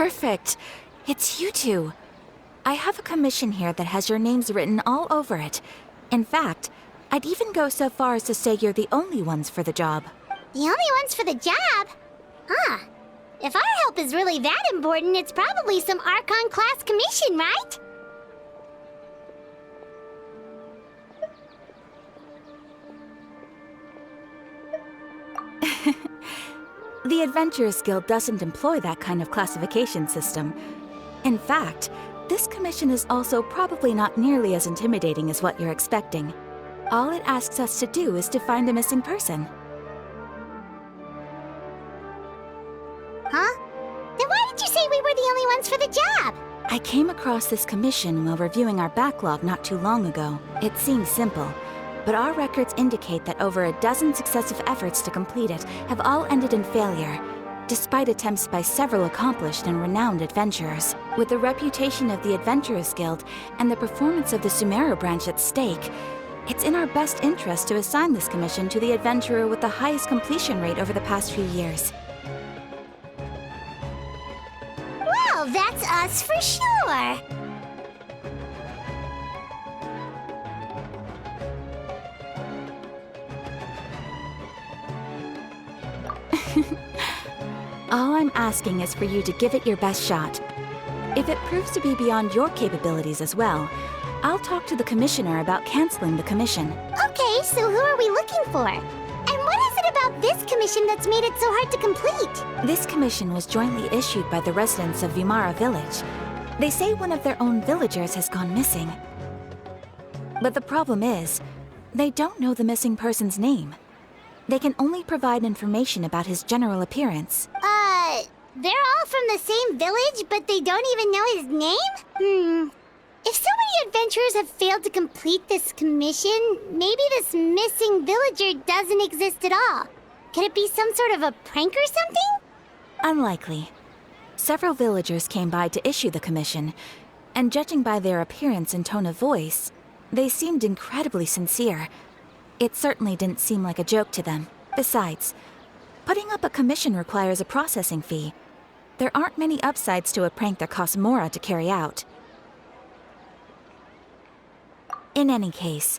Perfect. It's you two. I have a commission here that has your names written all over it. In fact, I'd even go so far as to say you're the only ones for the job. The only ones for the job? Huh. If our help is really that important, it's probably some Archon class commission, right? The Adventurers Guild doesn't employ that kind of classification system. In fact, this commission is also probably not nearly as intimidating as what you're expecting. All it asks us to do is to find a missing person. Huh? Then why did you say we were the only ones for the job? I came across this commission while reviewing our backlog not too long ago. It seems simple, but our records indicate that over a dozen successive efforts to complete it have all ended in failure, despite attempts by several accomplished and renowned adventurers. With the reputation of the Adventurers Guild and the performance of the Sumeru branch at stake, it's in our best interest to assign this commission to the adventurer with the highest completion rate over the past few years. Well, that's us for sure. All I'm asking is for you to give it your best shot. If it proves to be beyond your capabilities as well, I'll talk to the commissioner about canceling the commission. Okay, so who are we looking for? And what is it about this commission that's made it so hard to complete? This commission was jointly issued by the residents of Vimara Village. They say one of their own villagers has gone missing. But the problem is, they don't know the missing person's name. They can only provide information about his general appearance. They're all from the same village, but they don't even know his name? If so many adventurers have failed to complete this commission, maybe this missing villager doesn't exist at all. Could it be some sort of a prank or something? Unlikely. Several villagers came by to issue the commission, and judging by their appearance and tone of voice, they seemed incredibly sincere. It certainly didn't seem like a joke to them. Besides, putting up a commission requires a processing fee. There aren't many upsides to a prank that costs Mora to carry out. In any case,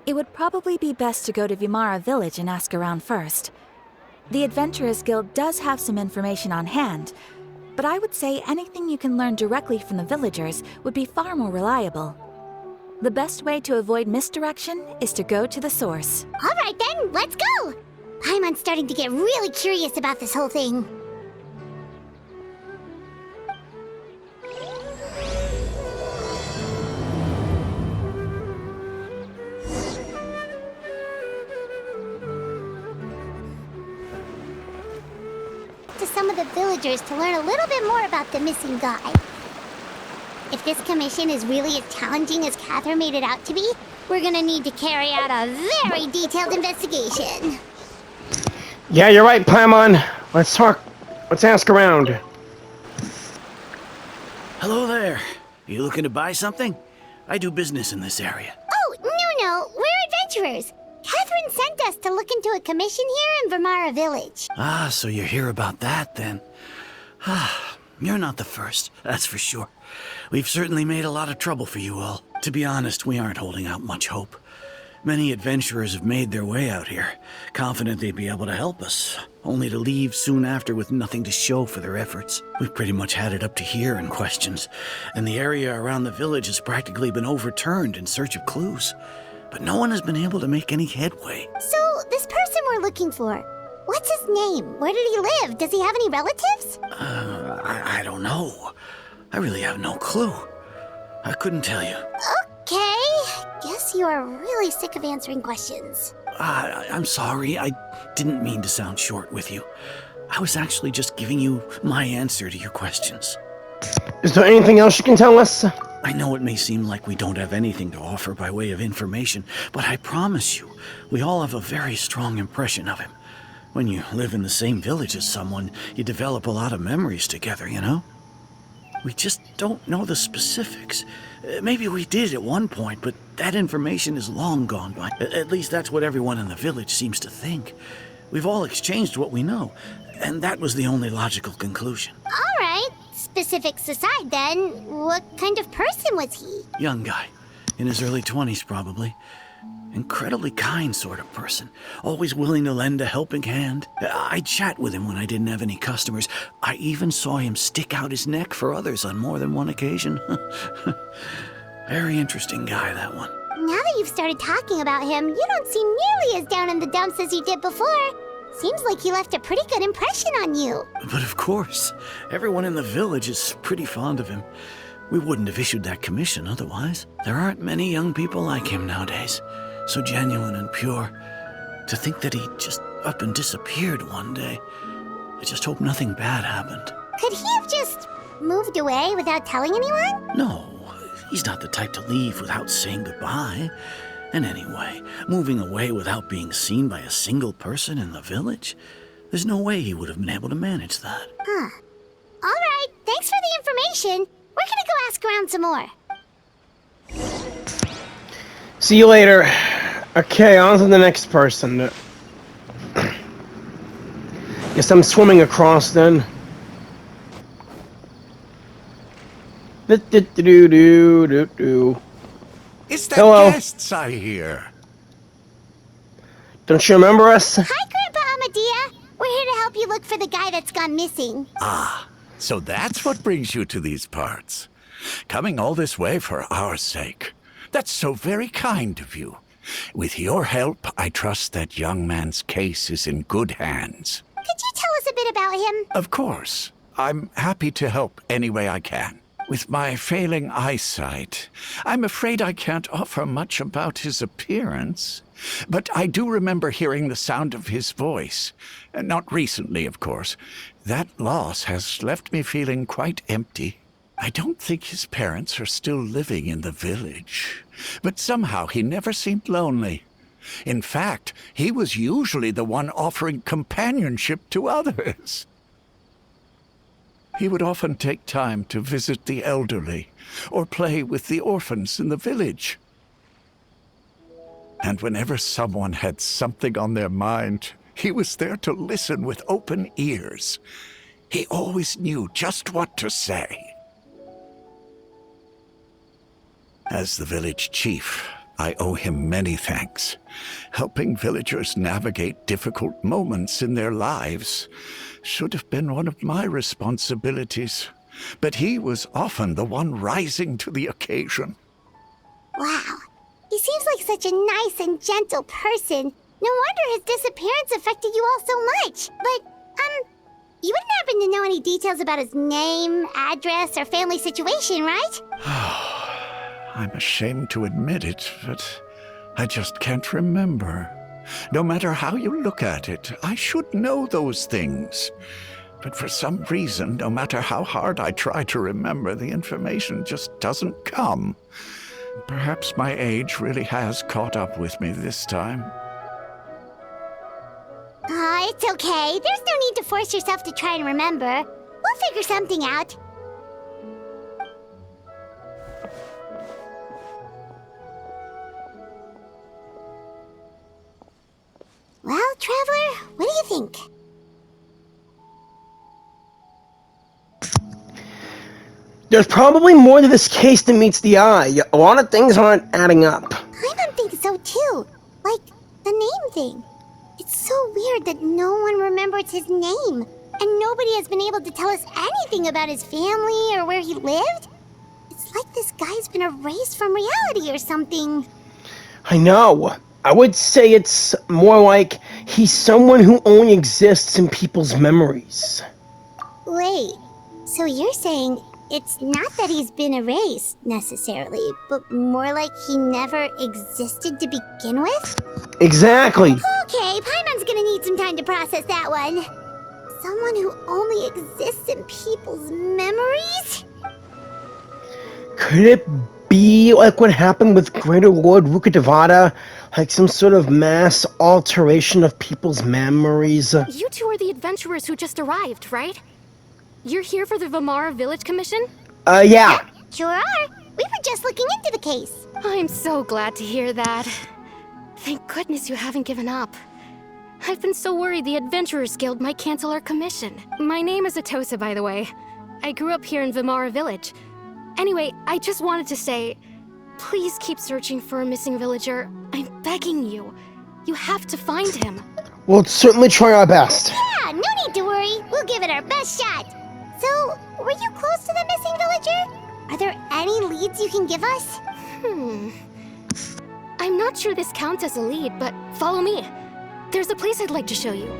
it would probably be best to go to Vimara Village and ask around first. The Adventurers Guild does have some information on hand, but I would say anything you can learn directly from the villagers would be far more reliable. The best way to avoid misdirection is to go to the source. All right then, let's go! Paimon's starting to get really curious about this whole thing. To some of the villagers to learn a little bit more about the missing guy. If this commission is really as challenging as Catherine made it out to be, we're gonna need to carry out a very detailed investigation. Yeah, you're right, Paimon. Let's talk. Let's ask around. Hello there. You looking to buy something? I do business in this area. Oh, no, we're adventurers. Catherine sent us to look into a commission here in Vimara Village. Ah, so you're here about that then. Ah, you're not the first, that's for sure. We've certainly made a lot of trouble for you all. To be honest, we aren't holding out much hope. Many adventurers have made their way out here, confident they'd be able to help us, only to leave soon after with nothing to show for their efforts. We've pretty much had it up to here in questions, and the area around the village has practically been overturned in search of clues. But no one has been able to make any headway. So, this person we're looking for, what's his name? Where did he live? Does he have any relatives? I don't know. I really have no clue. I couldn't tell you. Okay, guess you are really sick of answering questions. I'm sorry, I didn't mean to sound short with you. I was actually just giving you my answer to your questions. Is there anything else you can tell us? I know it may seem like we don't have anything to offer by way of information, but I promise you, we all have a very strong impression of him. When you live in the same village as someone, you develop a lot of memories together, you know? We just don't know the specifics. Maybe we did at one point, but that information is long gone by. At least that's what everyone in the village seems to think. We've all exchanged what we know, and that was the only logical conclusion. All right, specifics aside then, what kind of person was he? Young guy. In his early 20s, probably. Incredibly kind sort of person. Always willing to lend a helping hand. I'd chat with him when I didn't have any customers. I even saw him stick out his neck for others on more than one occasion. Very interesting guy, that one. Now that you've started talking about him, you don't seem nearly as down in the dumps as you did before. Seems like he left a pretty good impression on you. But of course, everyone in the village is pretty fond of him. We wouldn't have issued that commission otherwise. There aren't many young people like him nowadays. So genuine and pure. To think that he just up and disappeared one day. I just hope nothing bad happened. Could he have just moved away without telling anyone? No, he's not the type to leave without saying goodbye. And anyway, moving away without being seen by a single person in the village? There's no way he would have been able to manage that. Huh. Alright, thanks for the information. We're gonna go ask around some more. See you later. Okay, on to the next person. Guess I'm swimming across then. Do-do-do-do-do-do. Is that Hello. guests I hear? Don't you remember us? Hi, Grandpa Amadea. We're here to help you look for the guy that's gone missing. So that's what brings you to these parts. Coming all this way for our sake. That's so very kind of you. With your help, I trust that young man's case is in good hands. Could you tell us a bit about him? Of course. I'm happy to help any way I can. With my failing eyesight, I'm afraid I can't offer much about his appearance. But I do remember hearing the sound of his voice. Not recently, of course. That loss has left me feeling quite empty. I don't think his parents are still living in the village. But somehow he never seemed lonely. In fact, he was usually the one offering companionship to others. He would often take time to visit the elderly or play with the orphans in the village. And whenever someone had something on their mind, he was there to listen with open ears. He always knew just what to say. As the village chief, I owe him many thanks. Helping villagers navigate difficult moments in their lives should have been one of my responsibilities. But he was often the one rising to the occasion. Wow. He seems like such a nice and gentle person. No wonder his disappearance affected you all so much. But, you wouldn't happen to know any details about his name, address, or family situation, right? I'm ashamed to admit it, but I just can't remember. No matter how you look at it, I should know those things. But for some reason, no matter how hard I try to remember, the information just doesn't come. Perhaps my age really has caught up with me this time. It's okay. There's no need to force yourself to try and remember. We'll figure something out. Well, Traveler, what do you think? There's probably more to this case than meets the eye. A lot of things aren't adding up. I don't think so, too. Like, the name thing. It's so weird that no one remembers his name. And nobody has been able to tell us anything about his family or where he lived. It's like this guy's been erased from reality or something. I know. I would say it's more like he's someone who only exists in people's memories. Wait, so you're saying it's not that he's been erased, necessarily, but more like he never existed to begin with? Exactly. Okay, Paimon's gonna need some time to process that one. Someone who only exists in people's memories? Could it be like what happened with Greater Lord Rukadevada? Like some sort of mass alteration of people's memories? You two are the adventurers who just arrived, right? You're here for the Vamara Village Commission? Yeah. Sure are. We were just looking into the case. I'm so glad to hear that. Thank goodness you haven't given up. I've been so worried the Adventurers Guild might cancel our commission. My name is Atosa, by the way. I grew up here in Vimara Village. Anyway, I just wanted to say, please keep searching for a missing villager. I'm begging you. You have to find him. We'll certainly try our best. Yeah, no need to worry. We'll give it our best shot. So, were you close to the missing villager? Are there any leads you can give us? I'm not sure this counts as a lead, but follow me. There's a place I'd like to show you.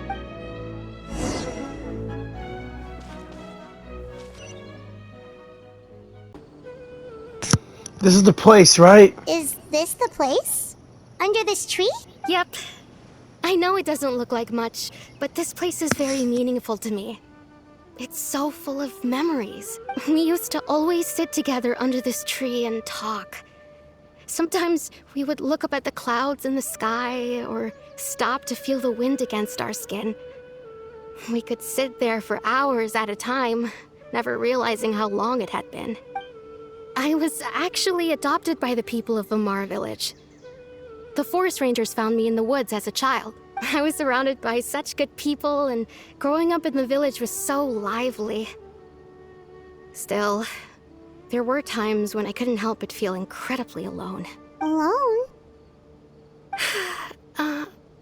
This is the place, right? Is this the place? Under this tree? Yep. I know it doesn't look like much, but this place is very meaningful to me. It's so full of memories. We used to always sit together under this tree and talk. Sometimes we would look up at the clouds in the sky, or stop to feel the wind against our skin. We could sit there for hours at a time, never realizing how long it had been. I was actually adopted by the people of Vimara Village. The forest rangers found me in the woods as a child. I was surrounded by such good people, and growing up in the village was so lively. Still, there were times when I couldn't help but feel incredibly alone. Alone?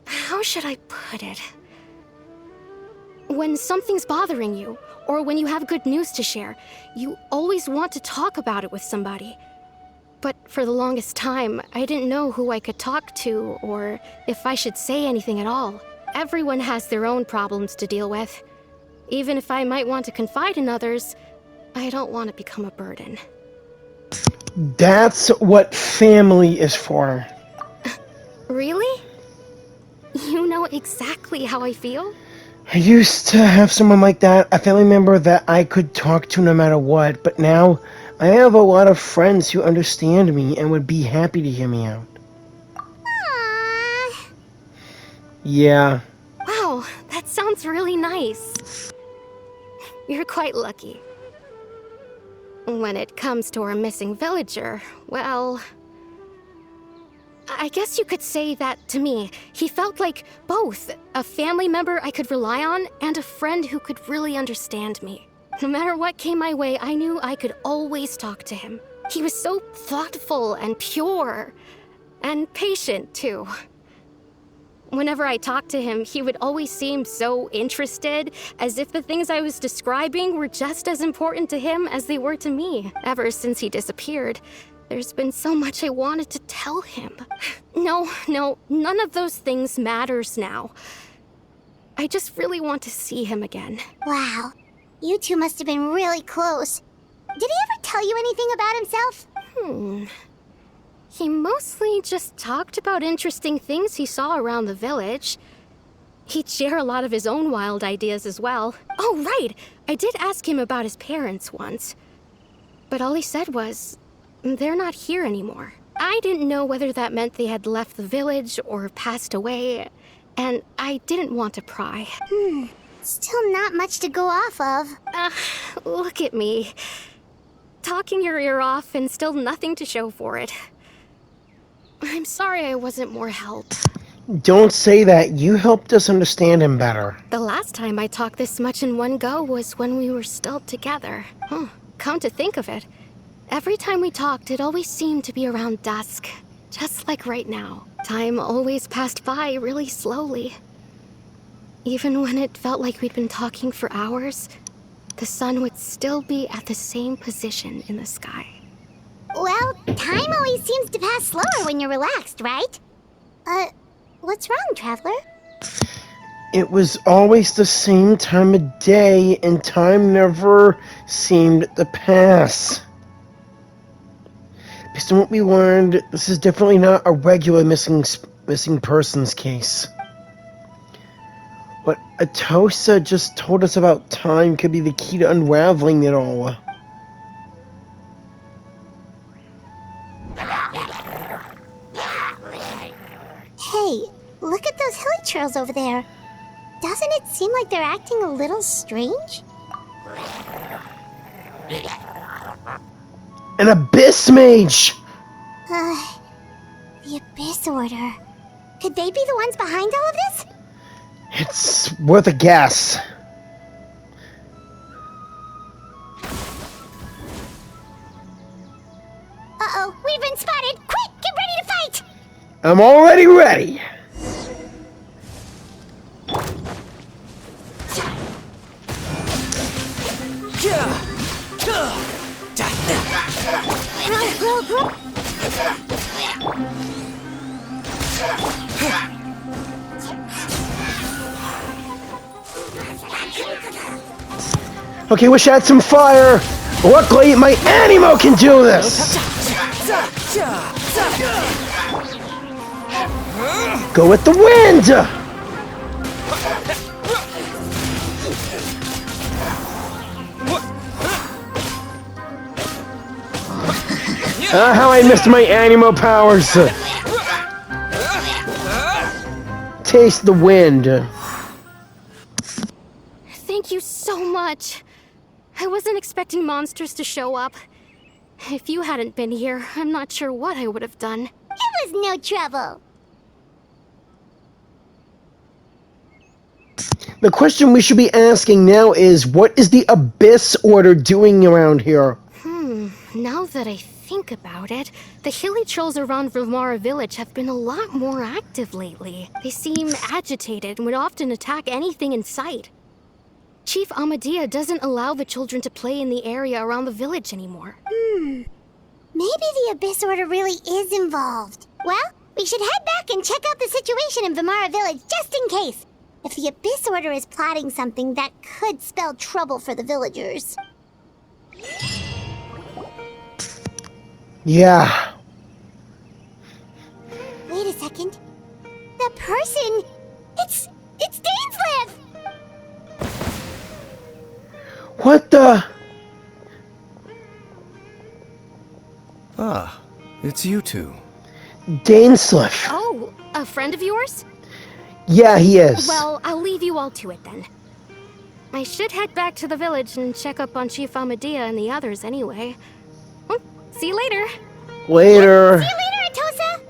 How should I put it? When something's bothering you, or when you have good news to share, you always want to talk about it with somebody. But for the longest time, I didn't know who I could talk to, or if I should say anything at all. Everyone has their own problems to deal with. Even if I might want to confide in others, I don't want to become a burden. That's what family is for. Really? You know exactly how I feel? I used to have someone like that, a family member that I could talk to no matter what, but now I have a lot of friends who understand me and would be happy to hear me out. Aww. Yeah. Wow, that sounds really nice. You're quite lucky. When it comes to our missing villager, well, I guess you could say that to me. He felt like both a family member I could rely on and a friend who could really understand me. No matter what came my way, I knew I could always talk to him. He was so thoughtful and pure, and patient too. Whenever I talked to him, he would always seem so interested, as if the things I was describing were just as important to him as they were to me. Ever since he disappeared, there's been so much I wanted to tell him. No, none of those things matters now. I just really want to see him again. Wow. You two must have been really close. Did he ever tell you anything about himself? He mostly just talked about interesting things he saw around the village. He'd share a lot of his own wild ideas as well. Oh, right! I did ask him about his parents once. But all he said was, they're not here anymore. I didn't know whether that meant they had left the village or passed away, and I didn't want to pry. Still not much to go off of. Look at me. Talking your ear off and still nothing to show for it. I'm sorry I wasn't more help. Don't say that. You helped us understand him better. The last time I talked this much in one go was when we were still together. Come to think of it, every time we talked, it always seemed to be around dusk. Just like right now. Time always passed by really slowly. Even when it felt like we'd been talking for hours, the sun would still be at the same position in the sky. Well, time always seems to pass slower when you're relaxed, right? What's wrong, Traveler? It was always the same time of day, and time never seemed to pass. Based on what we learned, this is definitely not a regular missing persons case. What Atosa just told us about time could be the key to unraveling it all. Hey, look at those hilly trails over there. Doesn't it seem like they're acting a little strange? An abyss mage! The Abyss Order. Could they be the ones behind all of this? It's worth a guess. Uh-oh, we've been spotted! Quick, get ready to fight! I'm already ready. Okay, wish I had some fire. Luckily, my animo can do this. Go with the wind. How I missed my animo powers. Taste the wind. Thank you so much. I wasn't expecting monsters to show up. If you hadn't been here, I'm not sure what I would have done. It was no trouble. The question we should be asking now is, what is the Abyss Order doing around here? Now that I think about it, the hilly trolls around Vimara village have been a lot more active lately. They seem agitated and would often attack anything in sight. Chief Amadea doesn't allow the children to play in the area around the village anymore. Maybe the Abyss Order really is involved. Well, we should head back and check out the situation in Vimara village just in case. If the Abyss Order is plotting something, that could spell trouble for the villagers. Yeah. Wait a second. The person... It's Dainslev! What the? Ah, it's you two. Dainslev. Oh, a friend of yours? Yeah, he is. Well, I'll leave you all to it then. I should head back to the village and check up on Chief Amadea and the others anyway. See you later. Later. See you later, Atosa!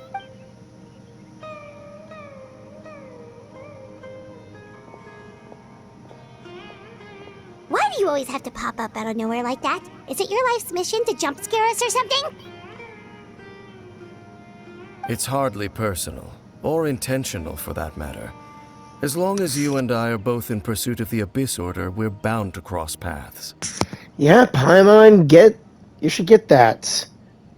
Why do you always have to pop up out of nowhere like that? Is it your life's mission to jump scare us or something? It's hardly personal, or intentional for that matter. As long as you and I are both in pursuit of the Abyss Order, we're bound to cross paths. Yeah, Paimon, you should get that.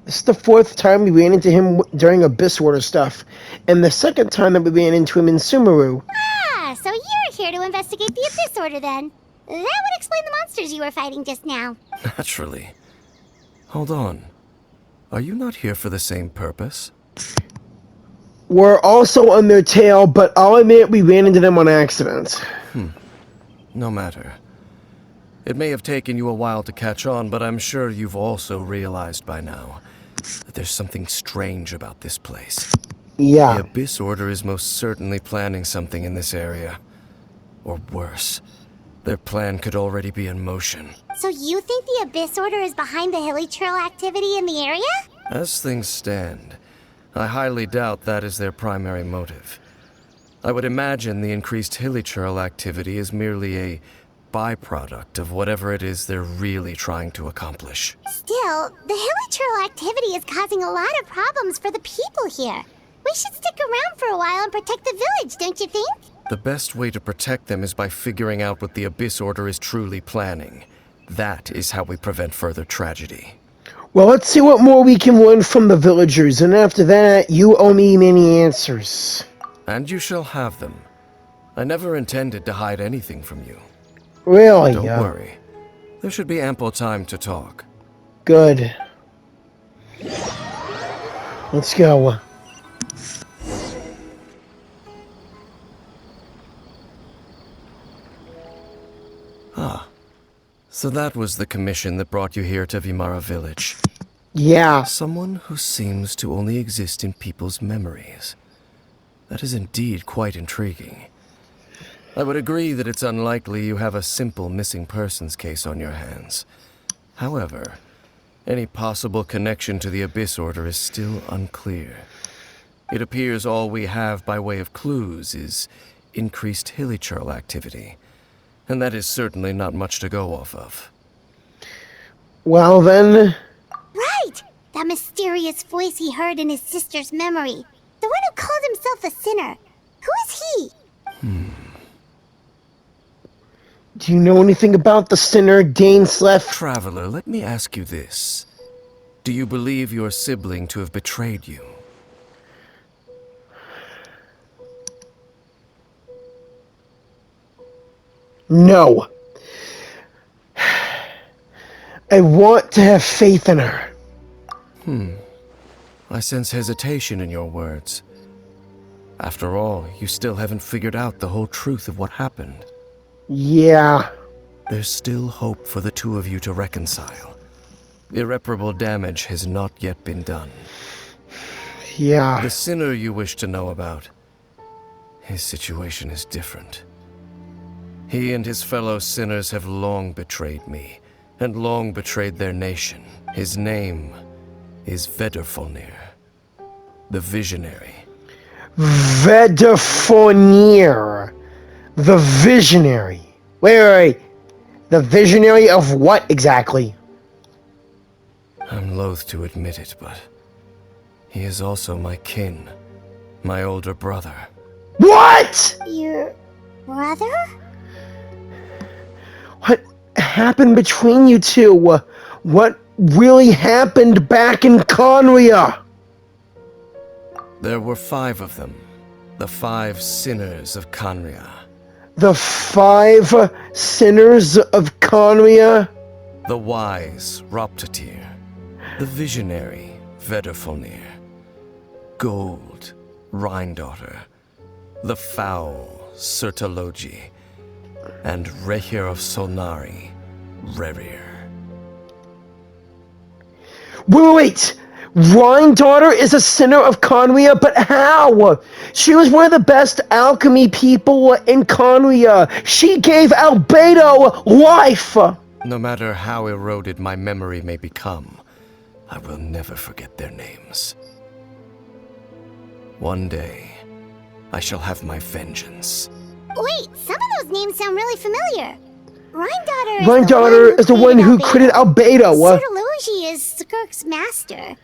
This is the 4th time we ran into him during Abyss Order stuff, and the 2nd time that we ran into him in Sumeru. Ah, so you're here to investigate the Abyss Order then. That would explain the monsters you were fighting just now. Naturally. Hold on. Are you not here for the same purpose? We're also on their tail, but I'll admit we ran into them on accident. No matter. It may have taken you a while to catch on, but I'm sure you've also realized by now that there's something strange about this place. Yeah. The Abyss Order is most certainly planning something in this area. Or worse, their plan could already be in motion. So you think the Abyss Order is behind the hilly trail activity in the area? As things stand, I highly doubt that is their primary motive. I would imagine the increased hilly trail activity is merely a byproduct of whatever it is they're really trying to accomplish. Still, the hilly trail activity is causing a lot of problems for the people here. We should stick around for a while and protect the village, don't you think? The best way to protect them is by figuring out what the Abyss Order is truly planning. That is how we prevent further tragedy. Well, let's see what more we can learn from the villagers, and after that, you owe me many answers. And you shall have them. I never intended to hide anything from you. Really? Don't worry. There should be ample time to talk. Good. Let's go. So that was the commission that brought you here to Vimara village. Yeah. Someone who seems to only exist in people's memories. That is indeed quite intriguing. I would agree that it's unlikely you have a simple missing persons case on your hands. However, any possible connection to the Abyss Order is still unclear. It appears all we have by way of clues is increased hilly trail activity. And that is certainly not much to go off of. Well then... Right! That mysterious voice he heard in his sister's memory. The one who called himself a sinner. Who is he? Do you know anything about the sinner, Dainsleff? Traveler, let me ask you this. Do you believe your sibling to have betrayed you? No. I want to have faith in her. I sense hesitation in your words. After all, you still haven't figured out the whole truth of what happened. Yeah. There's still hope for the two of you to reconcile. Irreparable damage has not yet been done. Yeah. The sinner you wish to know about, his situation is different. He and his fellow sinners have long betrayed me, and long betrayed their nation. His name is Vedderfolnir, the Visionary. Vedderfolnir. The Visionary. Wait. The Visionary of what exactly? I'm loath to admit it, but he is also my kin, my older brother. What? Your brother? What happened between you two? What really happened back in Conria? There were 5 of them, the 5 sinners of Conria. The 5 sinners of Conria? The wise Roptatir, the visionary Vedderfolnir, Gold Rhindaughter, the foul Sertologi, and Rehir of Solnari, Rerir. Wait! Rhindaughter is a sinner of Conria, but how? She was one of the best alchemy people in Conria. She gave Albedo life! No matter how eroded my memory may become, I will never forget their names. One day, I shall have my vengeance. Wait, some of those names sound really familiar. Rhindaughter is the one who created Albedo. Sertologi is Skirk's master.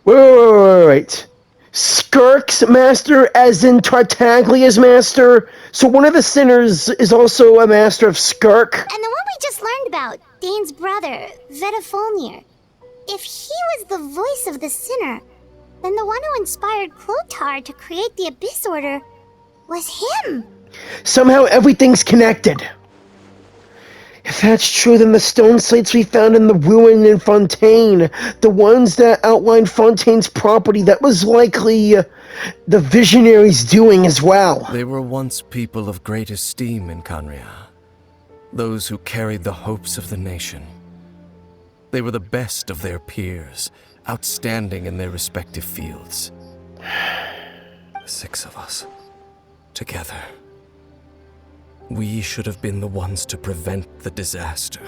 Wait. Skirk's master, as in Tartaglia's master? So one of the sinners is also a master of Skirk? And the one we just learned about, Dane's brother, Vedderfolnir. If he was the voice of the sinner, then the one who inspired Clothar to create the Abyss Order was him. Somehow everything's connected. If that's true, then the stone slates we found in the ruin in Fontaine, the ones that outlined Fontaine's property, that was likely the Visionary's doing as well. They were once people of great esteem in Conria, those who carried the hopes of the nation. They were the best of their peers, outstanding in their respective fields. The 6 of us, together. We should have been the ones to prevent the disaster.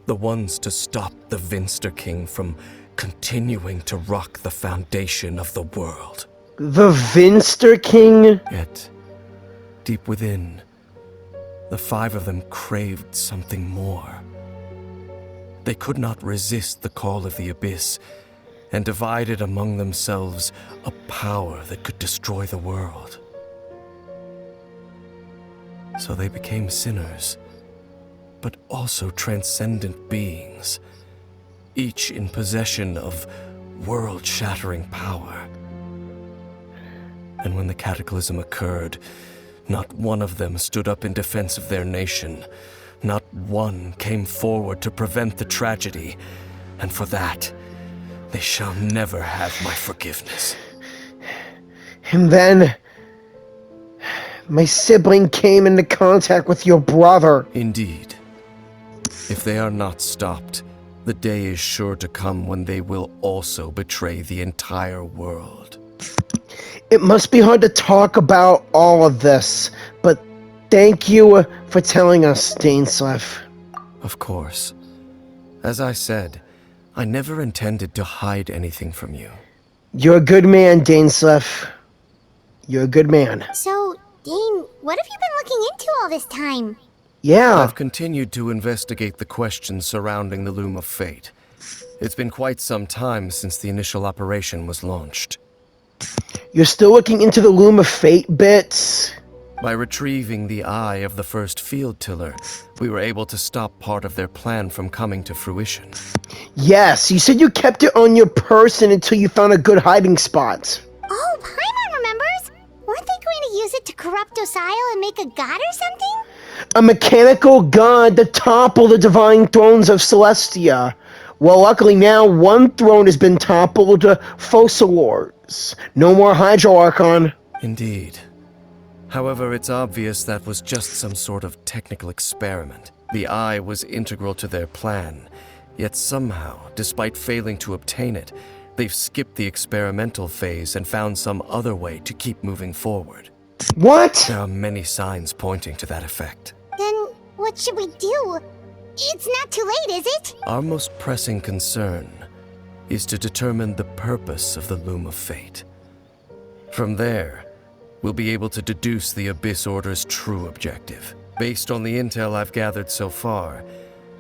The ones to stop the Vinster King from continuing to rock the foundation of the world. The Vinster King? Yet, deep within, the 5 of them craved something more. They could not resist the call of the Abyss, and divided among themselves a power that could destroy the world. So they became sinners, but also transcendent beings, each in possession of world-shattering power. And when the cataclysm occurred, not one of them stood up in defense of their nation. Not one came forward to prevent the tragedy, and for that, they shall never have my forgiveness. And then my sibling came into contact with your brother. Indeed. If they are not stopped, the day is sure to come when they will also betray the entire world. It must be hard to talk about all of this, but thank you for telling us, Dainsleff. Of course. As I said, I never intended to hide anything from you. You're a good man, Dainsleff. You're a good man. So, Dane, what have you been looking into all this time? Yeah. I've continued to investigate the questions surrounding the Loom of Fate, It's been quite some time since the initial operation was launched. You're still looking into the Loom of Fate bits? By retrieving the eye of the first field tiller, we were able to stop part of their plan from coming to fruition. Yes, you said you kept it on your person until you found a good hiding spot. Oh, Paimon remembers! Weren't they going to use it to corrupt Osial and make a god or something? A mechanical god to topple the divine thrones of Celestia. Well, luckily now one throne has been toppled to Focalors. No more Hydro Archon. Indeed. However, it's obvious that was just some sort of technical experiment. The eye was integral to their plan, yet somehow, despite failing to obtain it, they've skipped the experimental phase and found some other way to keep moving forward. What? There are many signs pointing to that effect. Then what should we do? It's not too late, is it? Our most pressing concern is to determine the purpose of the Loom of Fate. From there, we'll be able to deduce the Abyss Order's true objective. Based on the intel I've gathered so far,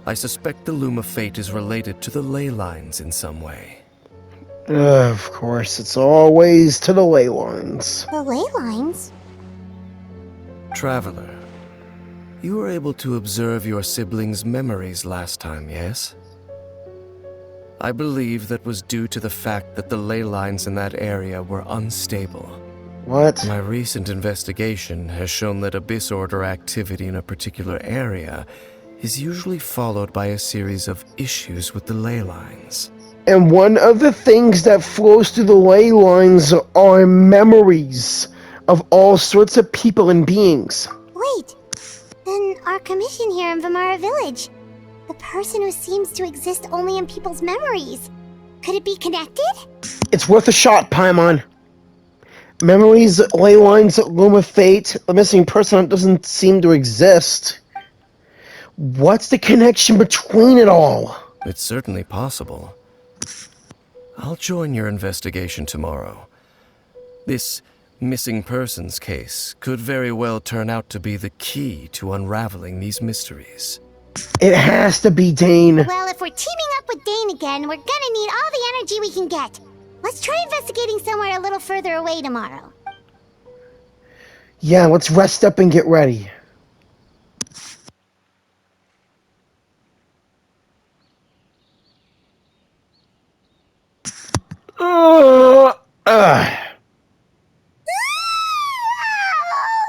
I suspect the Loom of Fate is related to the ley lines in some way. Of course, it's always to the ley lines. The ley lines? Traveler, you were able to observe your siblings' memories last time, yes? I believe that was due to the fact that the ley lines in that area were unstable. What? My recent investigation has shown that Abyss Order activity in a particular area is usually followed by a series of issues with the ley lines. And one of the things that flows through the ley lines are memories of all sorts of people and beings. Wait, then our commission here in Vamara Village. The person who seems to exist only in people's memories. Could it be connected? It's worth a shot, Paimon. Memories, ley lines, Loom of Fate, the missing person doesn't seem to exist. What's the connection between it all? It's certainly possible. I'll join your investigation tomorrow. This missing persons case could very well turn out to be the key to unraveling these mysteries. It has to be Dane. Well, if we're teaming up with Dane again, we're gonna need all the energy we can get. Let's try investigating somewhere a little further away tomorrow. Yeah, let's rest up and get ready.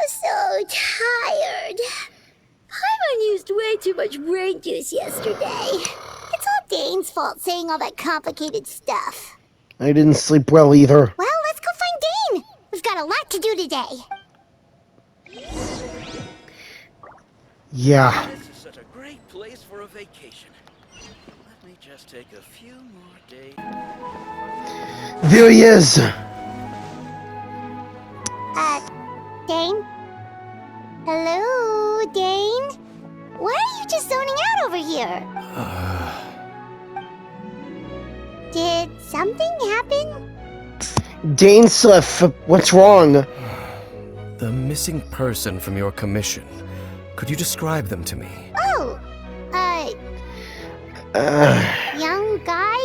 So tired. Paimon used way too much brain juice yesterday. It's all Dane's fault saying all that complicated stuff. I didn't sleep well either. Well, let's go find Dane. We've got a lot to do today. Yeah. This is such a great place for a vacation. Let me just take a few more days. There he is. Dane? Hello, Dane? Why are you just zoning out over here? Did something happen? Dane Sliff, what's wrong? The missing person from your commission. Could you describe them to me? Oh, young guy?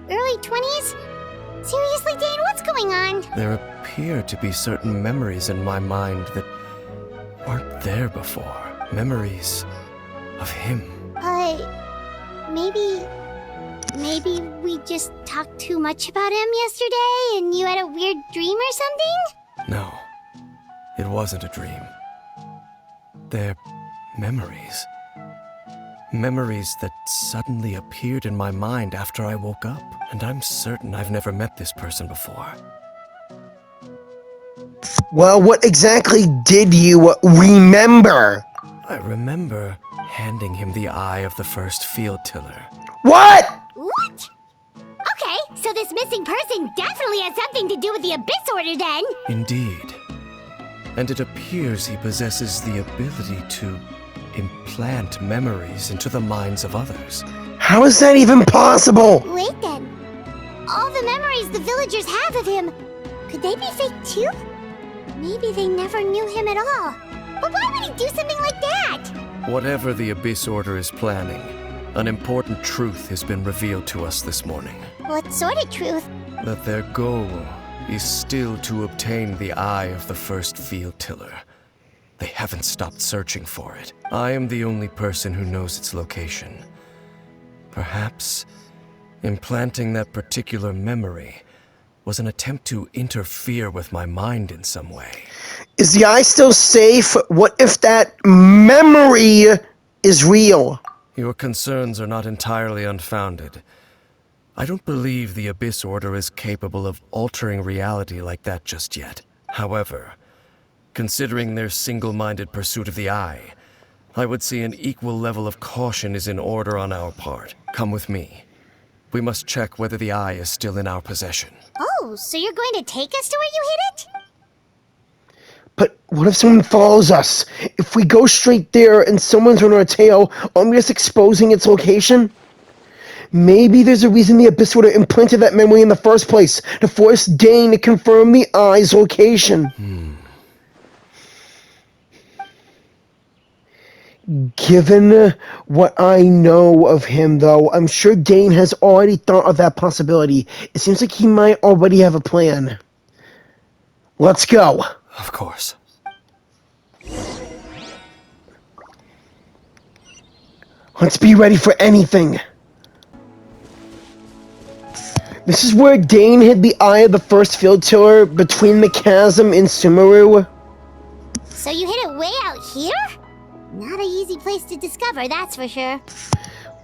Early 20s? Seriously, Dane, what's going on? There appear to be certain memories in my mind that weren't there before. Memories of him. Maybe we just talked too much about him yesterday and you had a weird dream or something? No, it wasn't a dream. They're memories. Memories that suddenly appeared in my mind after I woke up. And I'm certain I've never met this person before. Well, what exactly did you remember? I remember handing him the eye of the first field tiller. What? What? Okay, so this missing person definitely has something to do with the Abyss Order then. Indeed. And it appears he possesses the ability to implant memories into the minds of others. How is that even possible? Wait then. All the memories the villagers have of him, could they be fake too? Maybe they never knew him at all. But why would he do something like that? Whatever the Abyss Order is planning, An important truth has been revealed to us this morning. What sort of truth? That their goal is still to obtain the eye of the first field tiller. They haven't stopped searching for it. I am the only person who knows its location. Perhaps implanting that particular memory was an attempt to interfere with my mind in some way. Is the eye still safe? What if that memory is real? Your concerns are not entirely unfounded. I don't believe the Abyss Order is capable of altering reality like that just yet. However, considering their single-minded pursuit of the eye, I would say an equal level of caution is in order on our part. Come with me. We must check whether the eye is still in our possession. Oh, so you're going to take us to where you hid it? But what if someone follows us? If we go straight there and someone's on our tail, aren't we just exposing its location? Maybe there's a reason the Abyss Order implanted that memory in the first place, to force Dane to confirm the eye's location. Given what I know of him, though, I'm sure Dane has already thought of that possibility. It seems like he might already have a plan. Let's go. Of course. Let's be ready for anything. This is where Dane hid the eye of the first field tiller between the chasm and Sumeru. So you hid it way out here? Not an easy place to discover, that's for sure.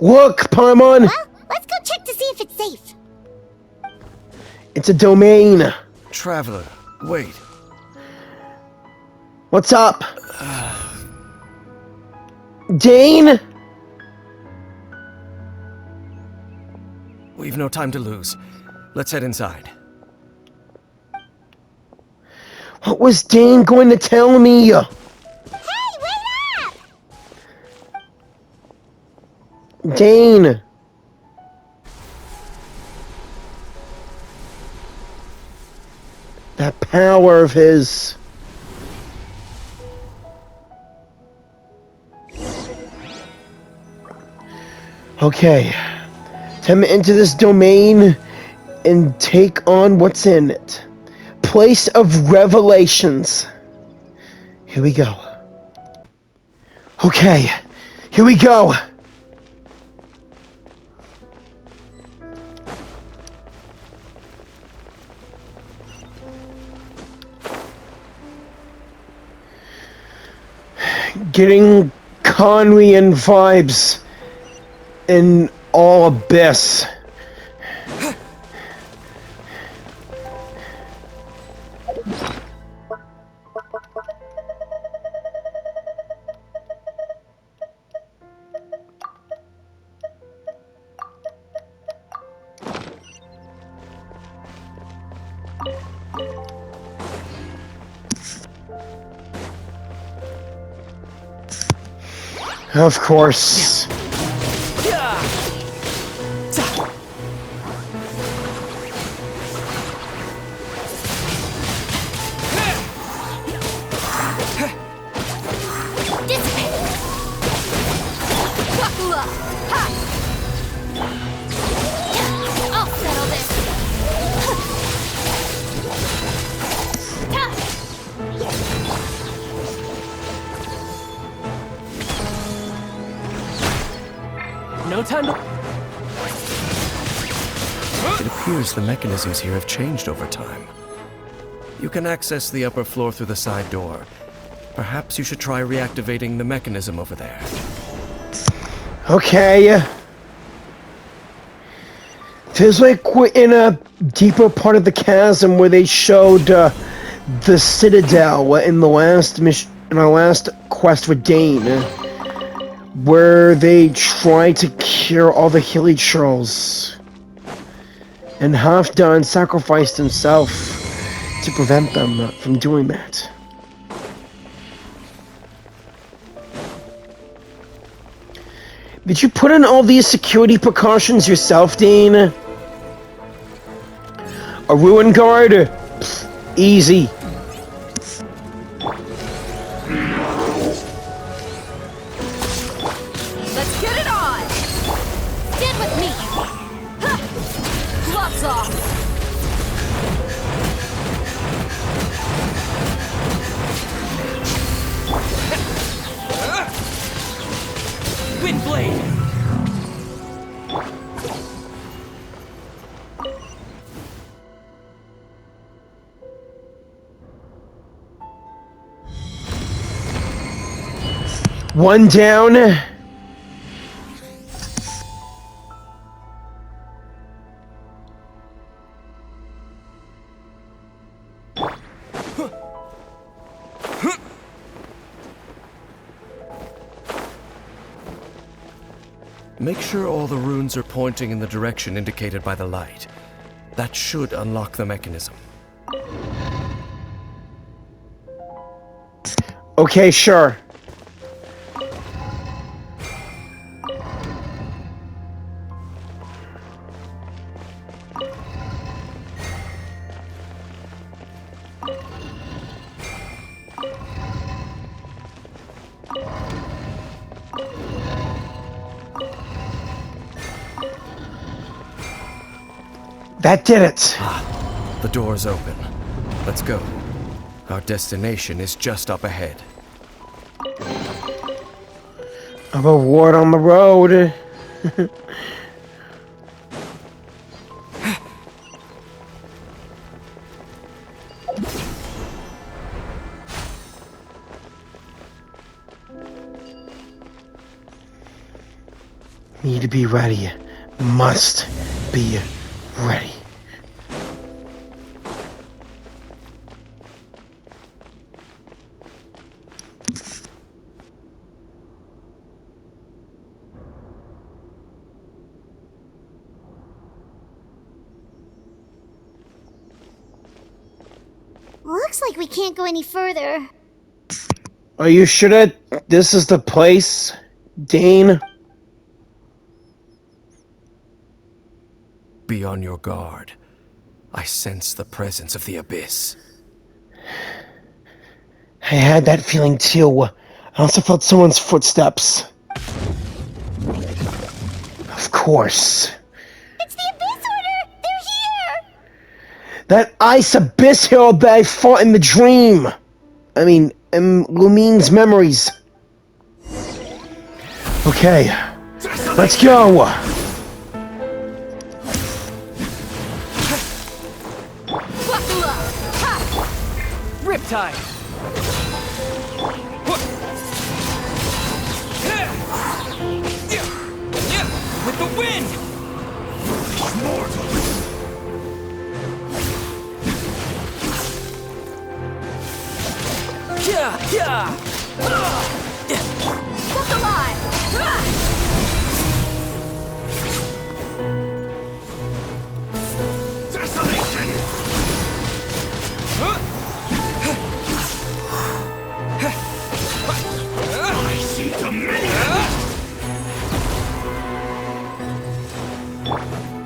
Look, Paimon! Well, let's go check to see if it's safe. It's a domain. Traveler, wait. What's up? Dane? We've no time to lose. Let's head inside. What was Dane going to tell me? Hey, wait up! Dane. That power of his. Okay. Time to enter this domain and take on what's in it. Place of Revelations. Here we go. Okay. Here we go. Getting Conrian vibes in all Abyss. Of course. I'll settle this. No time to... It appears the mechanisms here have changed over time. You can access the upper floor through the side door. Perhaps you should try reactivating the mechanism over there. Okay. Feels like we're in a deeper part of the chasm where they showed the Citadel in the last mission, in our last quest with Dane, where they tried to cure all the Hilly Churls, and Halfdan sacrificed himself to prevent them from doing that. Did you put in all these security precautions yourself, Dane? A ruin guard? Pfft, easy. Let's get it on! Lights off! Windblade! One down. Make sure all the runes are pointing in the direction indicated by the light. That should unlock the mechanism. Okay, sure. That did it. The door's open. Let's go. Our destination is just up ahead. A reward on the road. Need to be ready. Must be ready. Looks like we can't go any further. Are you sure that this is the place, Dane? Be on your guard. I sense the presence of the abyss. I had that feeling too. I also felt someone's footsteps. Of course. It's the Abyss Order! They're here! That ice abyss herald that I fought in the dream. I mean, in Lumine's memories. Okay, let's go. Riptide! With the wind! Look alive!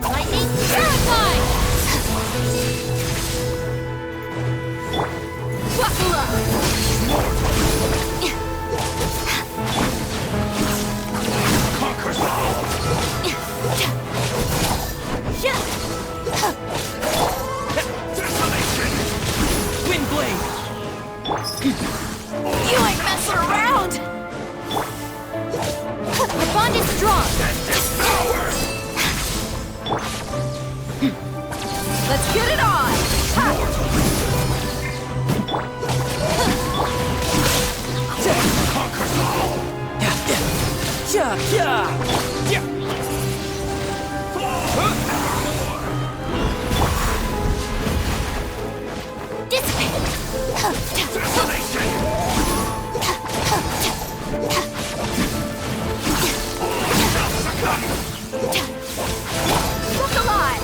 Lightning terrified! Buckle up! Windblade! You ain't messing around! The bond is strong! Let's get it on! Look alive!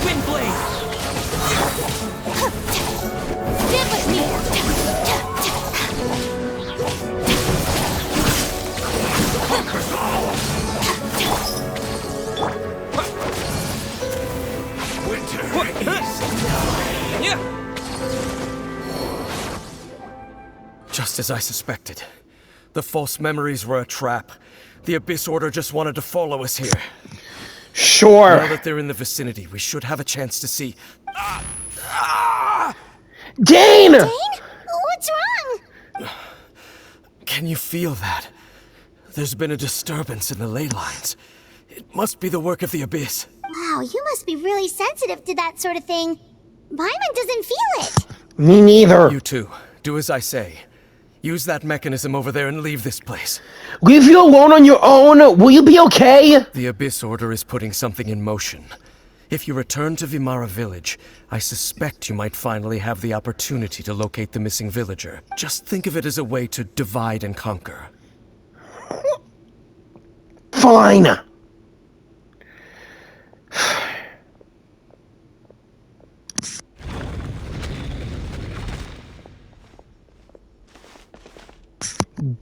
Windblade! Stand with me! Just as I suspected. The false memories were a trap. The Abyss Order just wanted to follow us here. Sure. Now that they're in the vicinity, we should have a chance to see. Dane! Dane? What's wrong? Can you feel that? There's been a disturbance in the ley lines. It must be the work of the Abyss. Wow, you must be really sensitive to that sort of thing. Paimon doesn't feel it. Me neither. You two, do as I say. Use that mechanism over there and leave this place. Leave you alone on your own? Will you be okay? The Abyss Order is putting something in motion. If you return to Vimara Village, I suspect you might finally have the opportunity to locate the missing villager. Just think of it as a way to divide and conquer. Fine.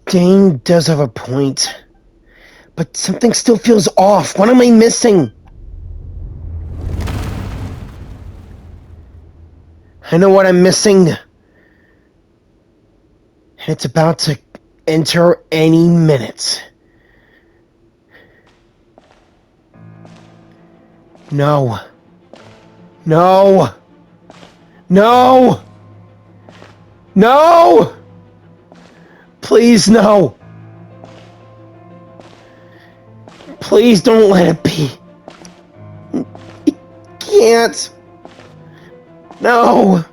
Dane does have a point. But something still feels off. What am I missing? I know what I'm missing. And it's about to enter any minute. No. No. No. No! Please, no. Please don't let it be. I can't. No.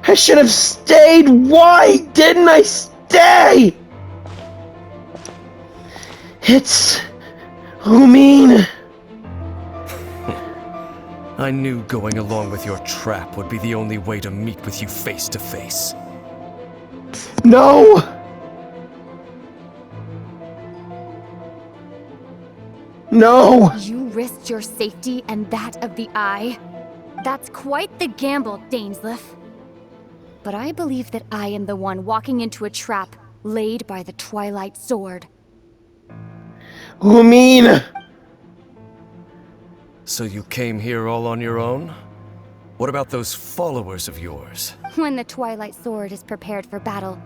I should have stayed. Why didn't I stay? It's Lumine. I knew going along with your trap would be the only way to meet with you face to face. No. No. You risked your safety and that of the Eye? That's quite the gamble, Dainsleif. But I believe that I am the one walking into a trap laid by the Twilight Sword. Lumine. So you came here all on your own? What about those followers of yours? When the Twilight Sword is prepared for battle,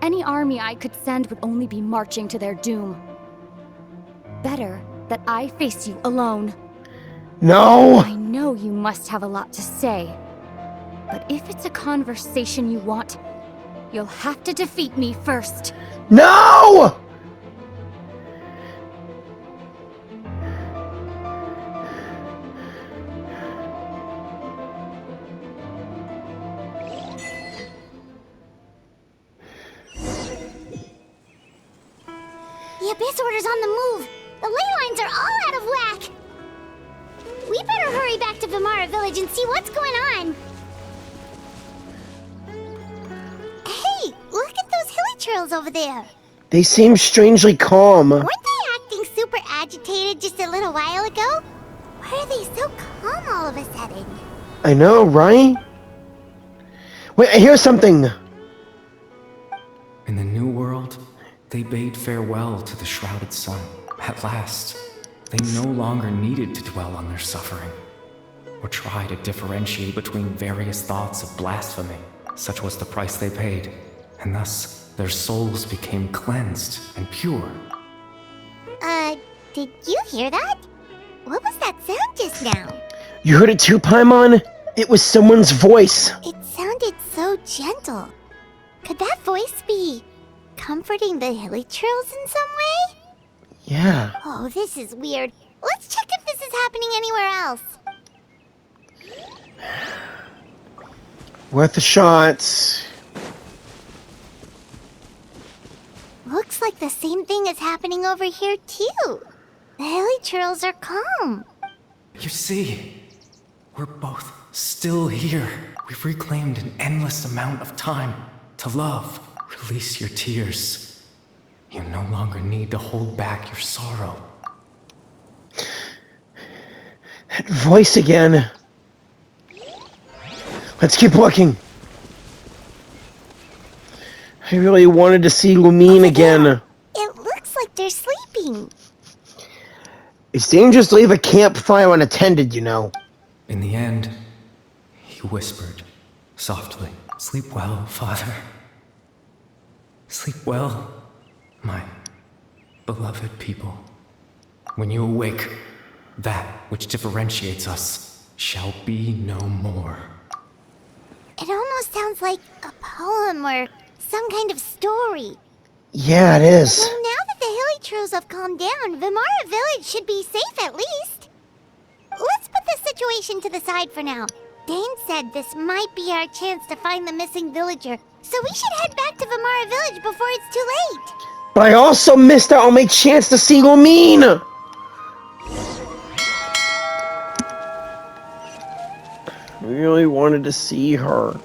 any army I could send would only be marching to their doom. Better that I face you alone. No. I know you must have a lot to say, but if it's a conversation you want, you'll have to defeat me first. No. The Abyss Order's on the move. The ley lines are all out of whack. We better hurry back to Vimara Village and see what's going on. Hey, look at those hilly trails over there. They seem strangely calm. Weren't they acting super agitated just a little while ago? Why are they so calm all of a sudden? I know, right? Wait, I hear something. In the new world, they bade farewell to the shrouded sun. At last, they no longer needed to dwell on their suffering, or try to differentiate between various thoughts of blasphemy. Such was the price they paid, and thus their souls became cleansed and pure. Did you hear that? What was that sound just now? You heard it too, Paimon? It was someone's voice. It sounded so gentle. Could that voice be comforting the hilly trails in some way? Yeah. Oh, this is weird. Let's check if this is happening anywhere else. Worth a shot. Looks like the same thing is happening over here, too. The hilly trails are calm. You see, we're both still here. We've reclaimed an endless amount of time to love. Release your tears. You no longer need to hold back your sorrow. That voice again. Let's keep looking. I really wanted to see Lumine again. It looks like they're sleeping. It's dangerous to leave a campfire unattended, you know. In the end, he whispered softly, "Sleep well, Father. Sleep well, My beloved people, when you awake, that which differentiates us shall be no more. It almost sounds like a poem or some kind of story. Yeah, it is. Well, now that the Hilly have calmed down, Vimara Village should be safe at least. Let's put this situation to the side for now. Dane said this might be our chance to find the missing villager, so we should head back to Vimara Village before it's too late. But I also missed out on my chance to see Lumine! I really wanted to see her.